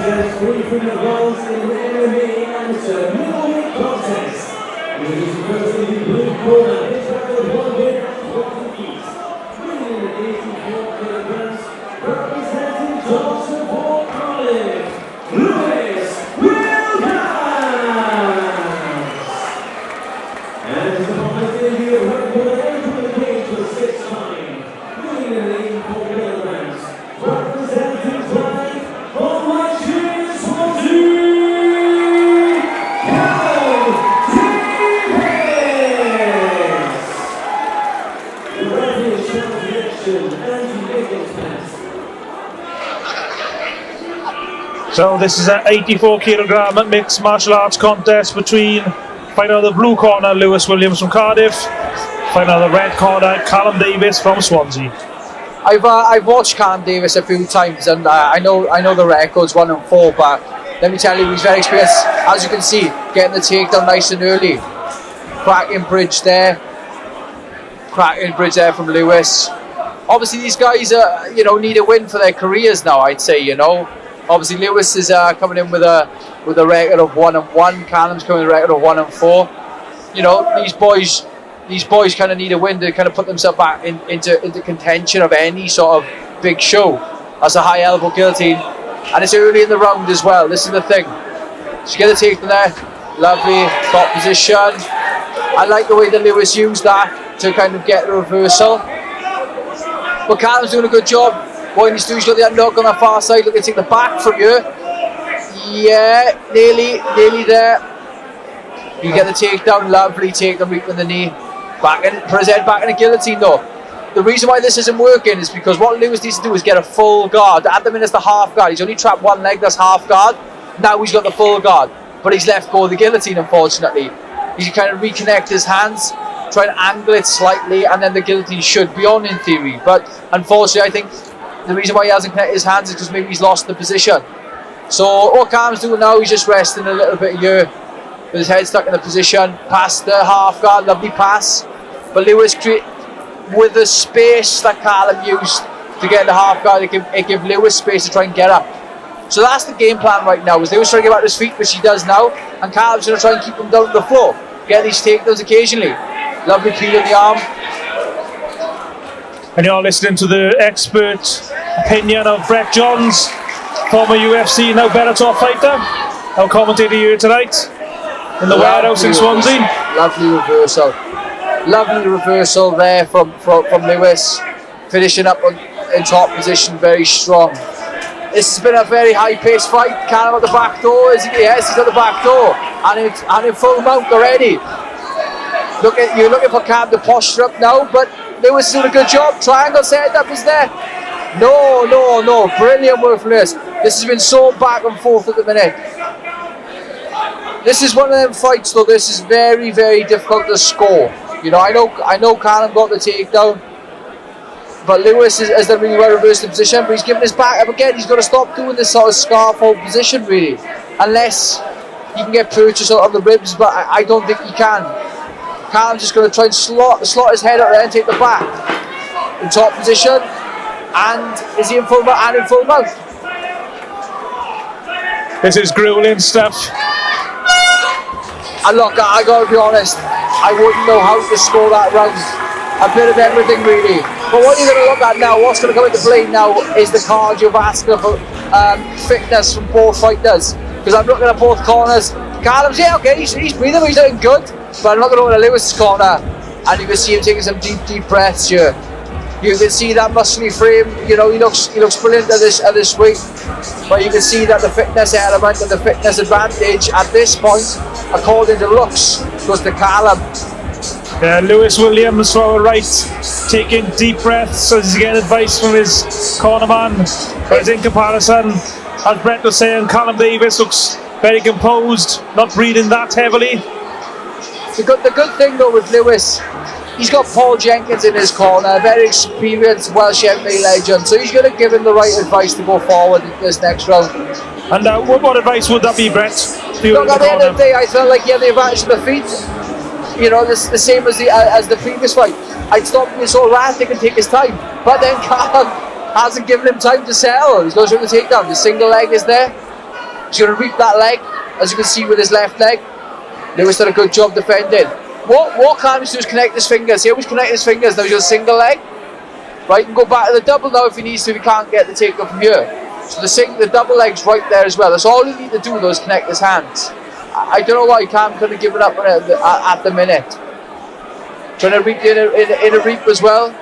represents 3 freedom rounds in the MMA amateur middleweight contest. Introducing first in the blue corner, his record 1 win, 4 defeats. Winning in the 84 kilograms, representing Johnson for Cardiff, Lewis Williams. And his opponent in the record entering the cage for the 6th time. Winning in the 84 kilograms, representing Clyde from Swansea, CALLUM. The referee is Ciaran Gibbons, anti-Gibbons. So this is an 84 kilogram mixed martial arts contest between fighting out of the blue corner Lewis Williams from Cardiff, fighting out of the red corner CALLUM Davies from Swansea. I've watched CALLUM Davies a few times, and I know the record's 1 and 4, but let me tell you, he's very experienced. As you can see, getting the takedown nice and early. Cracking bridge there from Lewis. Obviously, these guys need a win for their careers now. I'd say, Obviously, Lewis is coming in with a record of 1 and 1. CALLUM's coming with a record of 1 and 4. These boys kind of need a win to kind of put themselves back into contention of any sort of big show. That's a high elbow guillotine, and it's early in the round as well. This is the thing. So you get the takedown there, lovely top position. I like the way that Lewis used that to kind of get the reversal. But CALLUM's doing a good job. What he needs to do is got the knock on the far side. Look, they take the back from you. Yeah, nearly there. You get the takedown, lovely takedown, right with the knee. Put his head back in a guillotine though. The reason why this isn't working is because what Lewis needs to do is get a full guard. At the minute it's the half guard. He's only trapped one leg, that's half guard. Now he's got the full guard, but he's left go of the guillotine, unfortunately. He can kind of reconnect his hands, try and angle it slightly, and then the guillotine should be on in theory. But unfortunately, I think the reason why he hasn't connected his hands is because maybe he's lost the position. So what CALLUM's doing now, he's just resting a little bit here with his head stuck in the position, past the half guard, lovely pass. But Lewis, with the space that CALLUM used to get the half guard, it give Lewis space to try and get up. So that's the game plan right now, is Lewis trying to get back to his feet, which he does now, and CALLUM's going to try and keep him down to the floor, get these takedowns occasionally. Lovely peel in the arm. And you're listening to the expert opinion of Brett Johns, former UFC, now Bellator fighter, our commentator here tonight in the warehouse in Swansea. Lovely reversal there from Lewis, finishing up in top position, very strong. This has been a very high-paced fight. CALLUM at the back door, is he? Yes, he's at the back door, and in full mount already. You're looking for CALLUM to posture up now, but Lewis is doing a good job. Triangle set up is there. No, brilliant work from Lewis. This has been so back and forth at the minute. This is one of them fights though, this is very, very difficult to score. I know CALLUM got the takedown, but Lewis has done really well reversed the position, but he's giving his back up again. He's got to stop doing this sort of scarf hold position really, unless he can get purchase on the ribs, but I don't think he can. CALLUM's just going to try and slot his head up there and take the back. In top position, and is he in full mount? And in full mount. This is grueling stuff. And look, I got to be honest, I wouldn't know how to score that round. A bit of everything really. But what you're going to look at now, what's going to come into play now, is the cardiovascular fitness from both fighters. Because I'm looking at both corners. CALLUM's, he's breathing, he's doing good. But I'm not going to look at Lewis' corner. And you can see him taking some deep breaths here. You can see that muscly frame, he looks brilliant at this weight. But you can see that the fitness element and the fitness advantage at this point, according to looks, goes to CALLUM. Lewis Williams from the right, taking deep breaths as he's getting advice from his corner man. But in comparison, as Brett was saying, CALLUM Davies looks very composed, not breathing that heavily. The good thing though with Lewis, he's got Paul Jenkins in his corner, a very experienced Welsh MMA legend, so he's going to give him the right advice to go forward in this next round. And what advice would that be, Brett? Look, at the end of the day, I felt like he had the advantage of the feet. The same as the previous fight. I'd stop him so erratic and take his time, but then CALLUM hasn't given him time to settle. He's going to the takedown. The single leg is there. He's going to reap that leg, as you can see with his left leg. Lewis did a good job defending. What Callum needs to do is connect his fingers. He always connect his fingers. Now he's got a single leg. Right, and go back to the double now if he needs to, if he can't get the takedown from here. So the double leg's right there as well. That's all you need to do though, is connect his hands. I don't know why Cam couldn't give it up at the minute. Trying to reap in a reap as well.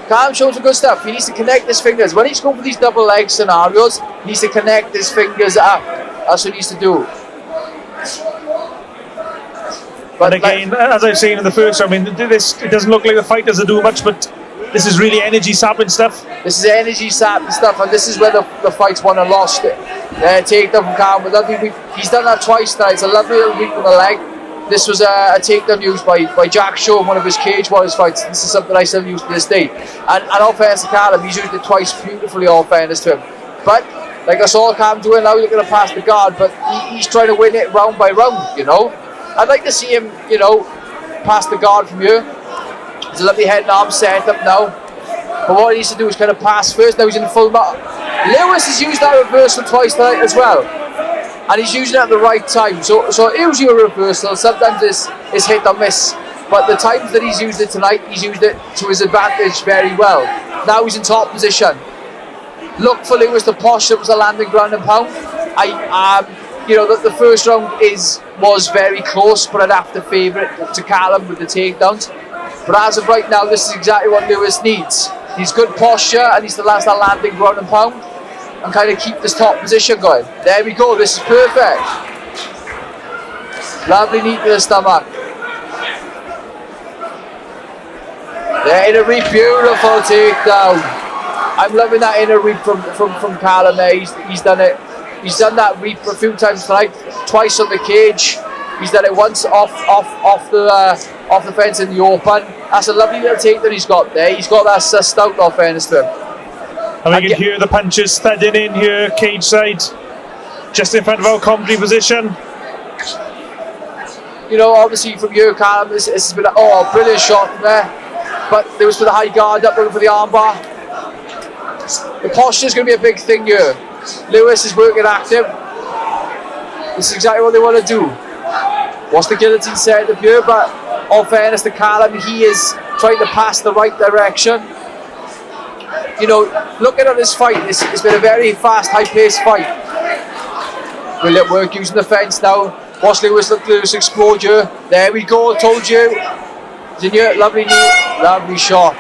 Cam showed some good stuff. He needs to connect his fingers. When he's going for these double leg scenarios, he needs to connect his fingers up. That's what he needs to do. But again, as I've seen in the first round, I mean, it doesn't look like the fighters are doing much, but this is really energy sapping stuff. This is energy sapping stuff, and this is where the fight's won and lost it. Takedown from Cam with lovely week. He's done that twice now. It's a lovely little week on the leg. This was a takedown used by Jack Shaw in one of his Cage Warriors fights. This is something I still use to this day. And all fairness to Callum, he's used it twice beautifully, all fairness to him. But like I saw Cam doing now, he's looking to pass the guard, but he's trying to win it round by round, you know. I'd like to see him, you know, pass the guard from here. There's a lovely head and arm set up now. But what he needs to do is kind of pass first. Now he's in the full mat. Lewis has used that reversal twice tonight as well. And he's using it at the right time. So usually a reversal, sometimes it's hit or miss. But the times that he's used it tonight, he's used it to his advantage very well. Now he's in top position. Look for Lewis to push up as a landing ground and pound. You know, the first round was very close, but I'd have to favour it to Callum with the takedowns. But as of right now, this is exactly what Lewis needs. He's good posture and he's the last that landing ground and pound and kind of keep this top position going. There we go, this is perfect. Lovely knee to the stomach. There, inner reap, beautiful takedown. I'm loving that inner reap from Callum there. He's done it. He's done that reap a few times tonight, twice on the cage. He's done it once off the fence in the open. That's a lovely little takedown he's got there. He's got that sussed out, all fairness to him. And we can hear the punches thudding in here, cage side, just in front of our commentary position. You know, obviously from here, Callum, this has been a brilliant shot from there. But there was for the high guard up, looking for the armbar. The posture is going to be a big thing here. Lewis is working active. This is exactly what they want to do. What's the guillotine set up here? But all fairness to Callum, he is trying to pass the right direction. You know, looking at this fight, it's been a very fast, high-paced fight. Brilliant work using the fence now. Watch Lewis explode here. There we go, told you. Lovely knee, lovely shot.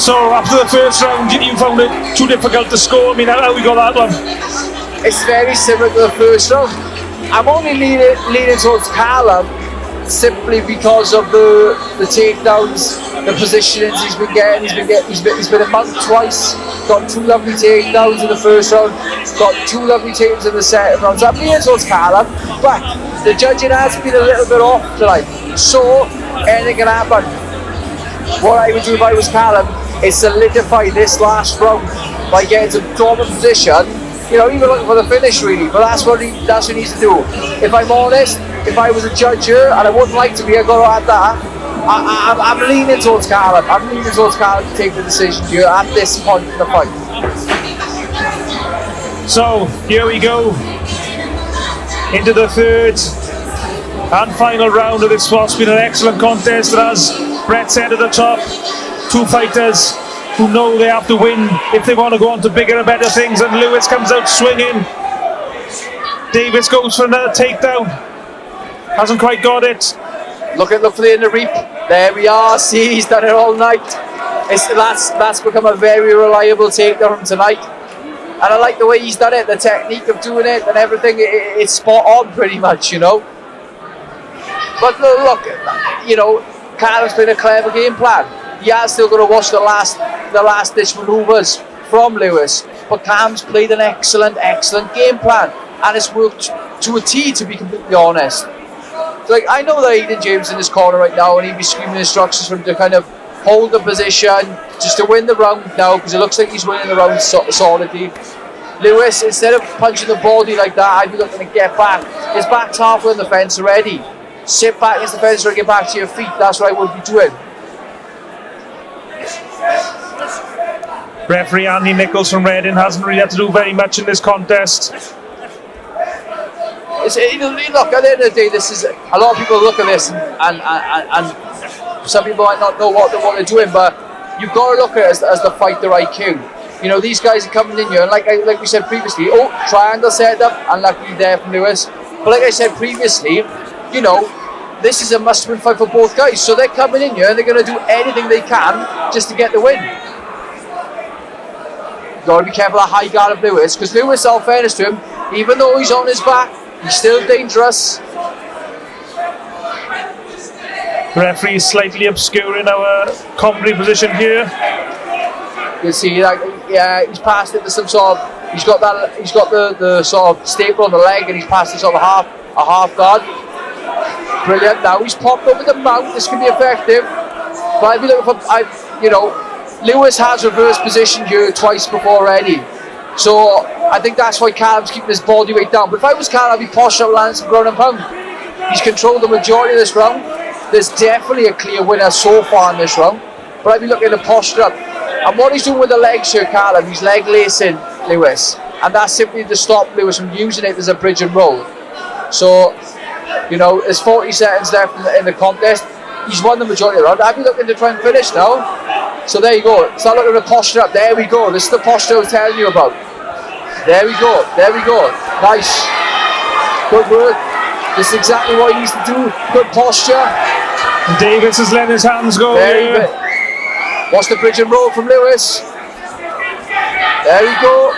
So after the first round, you found it too difficult to score. I mean, how we got that one? It's very similar to the first round. I'm only leaning towards Callum simply because of the takedowns, the positionings he's been getting. He's been a monk twice. Got two lovely takedowns in the first round. Got two lovely takedowns in the second round. So I'm leaning towards Callum, but the judging has been a little bit off tonight. So anything can happen. What I would do if I was Callum is solidify this last round by getting to dominant position. You know, even looking for the finish really, but that's what he needs to do. If I'm honest, if I was a judge here, and I wouldn't like to be, I've got to add that, I'm leaning towards Callum. I'm leaning towards Callum to take the decision here at this point in the fight. So, here we go. Into the third and final round of this what's been an excellent contest. It has Brett said at the top, two fighters who know they have to win if they want to go on to bigger and better things, and Lewis comes out swinging. Davies goes for another takedown. Hasn't quite got it. Look for the inner reap. There we are. See, he's done it all night. That's become a very reliable takedown from tonight. And I like the way he's done it, the technique of doing it and everything. It's spot on pretty much, you know. But look, you know, Callum's playing a clever game plan. He has still got to watch the last ditch manoeuvres from Lewis, but Cam's played an excellent game plan, and it's worked to a T, to be completely honest. So, like, I know that Aiden James in his corner right now, and he'd be screaming instructions for him to kind of hold the position just to win the round now, because it looks like he's winning the round solidly. Lewis, instead of punching the body like that, I'd be looking to get back. His back's halfway on the fence already. Sit back against the fence or get back to your feet. That's what I would be doing. Referee Andy Nichols from Reading hasn't really had to do very much in this contest. Look, at the end of the day, this is a lot of people look at this and some people might not know what they're doing, but you've got to look at it as the fighter IQ. You know, these guys are coming in here, and like we said previously, triangle setup, unlucky there from Lewis. But like I said previously, you know, this is a must-win fight for both guys. So they're coming in here and they're going to do anything they can just to get the win. You've got to be careful of high guard of Lewis, because Lewis, all fairness to him, even though he's on his back, he's still dangerous. Referee is slightly obscuring our commentary position here. You see, like, yeah, he's passed it to some sort of. He's got the sort of staple on the leg, and he's passed it sort of a half guard. Brilliant. Now he's popped over the mount. This can be effective. But if you look for, you know, Lewis has reversed position here twice before already. So I think that's why Callum's keeping his body weight down. But if I was Callum, I'd be posh out landing some ground and pound. He's controlled the majority of this round. There's definitely a clear winner so far in this round. But I'd be looking to posture up. And what he's doing with the legs here, Callum, he's leg lacing Lewis. And that's simply to stop Lewis from using it as a bridge and roll. So, you know, there's 40 seconds left in the contest. He's won the majority of the round. I'd be looking to try and finish now. So there you go. Start looking to posture up. There we go. This is the posture I was telling you about. There we go. There we go. Nice. Good work. This is exactly what he needs to do. Good posture. Davies has let his hands go. Very good. Watch the bridge and roll from Lewis. There we go.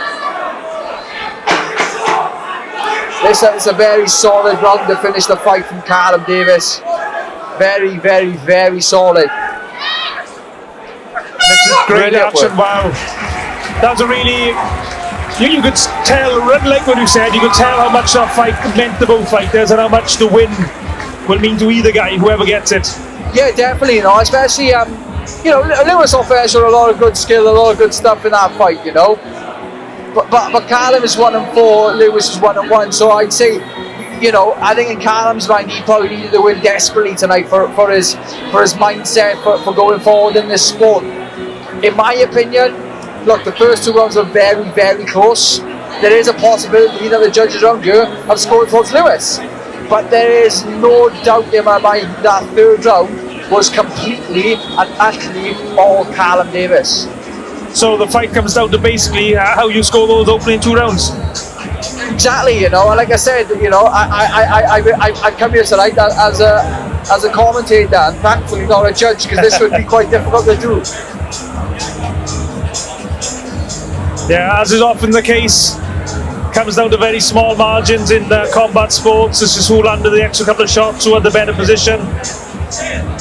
This is a very solid round to finish the fight from Callum Davies. Very, very, very solid. This is great action, wow. That was a really, you could tell, like what you said, you could tell how much that fight meant to both fighters and how much the win will mean to either guy, whoever gets it. Yeah, definitely, you know, especially, you know, Lewis offers a lot of good skill, a lot of good stuff in that fight, you know. But Callum is 1-4, Lewis is 1-1, so I'd say, you know, I think in Callum's mind, he probably needed to win desperately tonight for his mindset for going forward in this sport. In my opinion, look, the first two rounds are very, very close. There is a possibility that the judges around here have scored towards Lewis. But there is no doubt in my mind that third round was completely and utterly all Callum Davies. So the fight comes down to basically how you score those opening 2 rounds. Exactly, you know, like I said, you know, I come here tonight as a commentator and thankfully not a judge, because this would be quite difficult to do. Yeah, as is often the case, comes down to very small margins in combat sports. It's just who landed the extra couple of shots, who had the better position.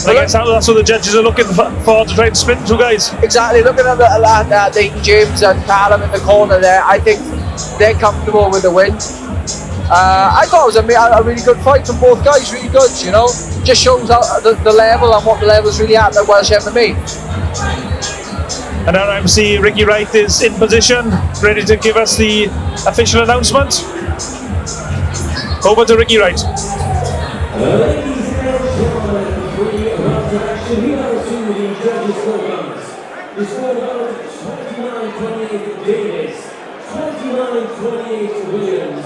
I guess that's what the judges are looking for, to try and split 2 guys. Exactly, looking at Nathan James and Callum in the corner there, I think they're comfortable with the win. I thought it was a really good fight from both guys, really good, you know. Just shows how the level and what the level's really at Welsh MMA. And our MC Ricky Wright is in position, ready to give us the official announcement. Over to Ricky Wright. Ladies and gentlemen, 3 rounds of action. We now see the judges' scorecards. The scorecard 29-28 Davies, 29-28 Williams.